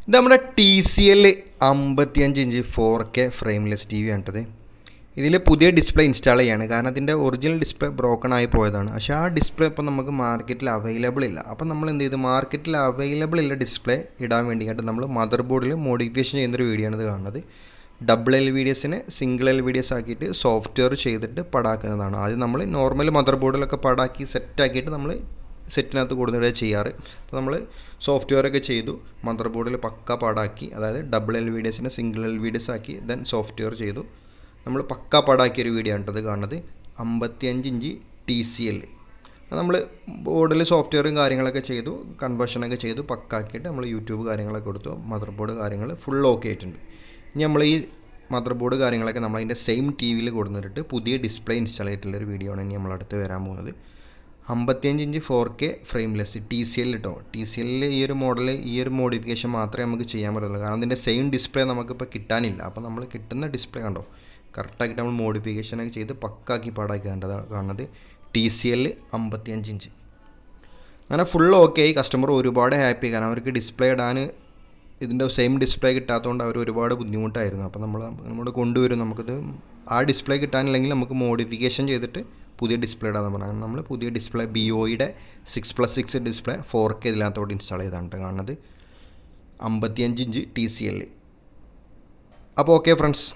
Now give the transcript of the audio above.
ഇത് നമ്മുടെ TCL 55 inch 4K frameless T V ആണിട്ടത്. ഇതിൽ പുതിയ ഡിസ്പ്ലേ ഇൻസ്റ്റാൾ ചെയ്യാണ്, കാരണം അതിൻ്റെ ഒറിജിനൽ ഡിസ്പ്ലേ ബ്രോക്കൺ ആയി പോയതാണ്. പക്ഷേ ആ ഡിസ്പ്ലേ ഇപ്പോൾ നമുക്ക് മാർക്കറ്റിൽ അവൈലബിൾ ഇല്ല. അപ്പോൾ നമ്മൾ എന്ത് ചെയ്തു, മാർക്കറ്റിൽ അവൈലബിൾ ഉള്ള ഡിസ്പ്ലേ ഇടാൻ വേണ്ടിയിട്ട് നമ്മൾ മദർ ബോർഡിൽ മോഡിഫിക്കേഷൻ ചെയ്യുന്നൊരു വീഡിയോ ആണ് ഇത് കാണുന്നത്. ഡബിൾ LVDSനെ സിംഗിൾ LVDS ആക്കിയിട്ട് സോഫ്റ്റ്വെയർ ചെയ്തിട്ട് പടാക്കുന്നതാണ്. ആദ്യം നമ്മൾ നോർമൽ മദർ ബോർഡിലൊക്കെ പടാക്കി സെറ്റാക്കിയിട്ട് നമ്മൾ സെറ്റിനകത്ത് കൊടുത്തിടുക ചെയ്യാറ്. അപ്പോൾ നമ്മൾ സോഫ്റ്റ്വെയറൊക്കെ ചെയ്തു, മദർ ബോർഡിൽ പക്ക പാടാക്കി, അതായത് ഡബിൾ LVDSനെ സിംഗിൾ LVDS ആക്കി ദെൻ സോഫ്റ്റ്വെയർ ചെയ്തു. നമ്മൾ പക്ക പാടാക്കിയൊരു വീഡിയോ ആണ് ഇത് കാണുന്നത്. 55 ഇഞ്ച് TCL നമ്മൾ ബോർഡിൽ സോഫ്റ്റ്വെയറും കാര്യങ്ങളൊക്കെ ചെയ്തു, കൺവേർഷനൊക്കെ ചെയ്തു, പക്കാക്കിയിട്ട് നമ്മൾ യൂട്യൂബ് കാര്യങ്ങളൊക്കെ കൊടുത്തു. മദർ ബോർഡ് കാര്യങ്ങൾ ഫുൾ ഓക്കെ ആയിട്ടുണ്ട്. ഇനി നമ്മൾ ഈ മദർ ബോർഡ് കാര്യങ്ങളൊക്കെ നമ്മൾ അതിൻ്റെ സെയിം TV യിൽ കൊടുത്തിട്ട് പുതിയ ഡിസ്പ്ലേ ഇൻസ്റ്റാൾ ചെയ്തിട്ടുള്ളൊരു വീഡിയോ ആണ് ഇനി നമ്മളടുത്ത് വരാൻ പോകുന്നത്. 55 ഇഞ്ച് 4K ഫ്രെയിംലെസ് TCL കേട്ടോ. TCL ഈ ഒരു മോഡൽ, ഈ ഒരു മോഡിഫിക്കേഷൻ മാത്രമേ നമുക്ക് ചെയ്യാൻ പറ്റുള്ളൂ, കാരണം അതിൻ്റെ സെയിം ഡിസ്പ്ലേ നമുക്കിപ്പോൾ കിട്ടാനില്ല. അപ്പോൾ നമ്മൾ കിട്ടുന്ന ഡിസ്പ്ലേ കണ്ടോ, കറക്റ്റാക്കിയിട്ട് നമ്മൾ മോഡിഫിക്കേഷനൊക്കെ ചെയ്ത് പക്കാക്കി പാടാക്കി കാണുന്നത്. TCL 55 ഇഞ്ച് അങ്ങനെ ഫുൾ ഓക്കെ ആയി. കസ്റ്റമർ ഒരുപാട് ഹാപ്പി, കാരണം അവർക്ക് ഡിസ്പ്ലേ ഇടാൻ ഇതിൻ്റെ സെയിം ഡിസ്പ്ലേ കിട്ടാത്തതുകൊണ്ട് അവർ ഒരുപാട് ബുദ്ധിമുട്ടായിരുന്നു. അപ്പോൾ നമ്മൾ കൊണ്ടുവരും, നമുക്കിത് ആ ഡിസ്പ്ലേ കിട്ടാനില്ലെങ്കിൽ നമുക്ക് മോഡിഫിക്കേഷൻ ചെയ്തിട്ട് പുതിയ ഡിസ്പ്ലേ ഇടാന്ന് പറഞ്ഞാൽ നമ്മൾ പുതിയ ഡിസ്പ്ലേ BOEയുടെ 6+6 ഡിസ്പ്ലേ 4K ഇതിനകത്തോട്ട് ഇൻസ്റ്റാൾ ചെയ്താണ് കാണുന്നത്. 55 ഇഞ്ച് TCL. അപ്പോൾ ഓക്കെ ഫ്രണ്ട്സ്.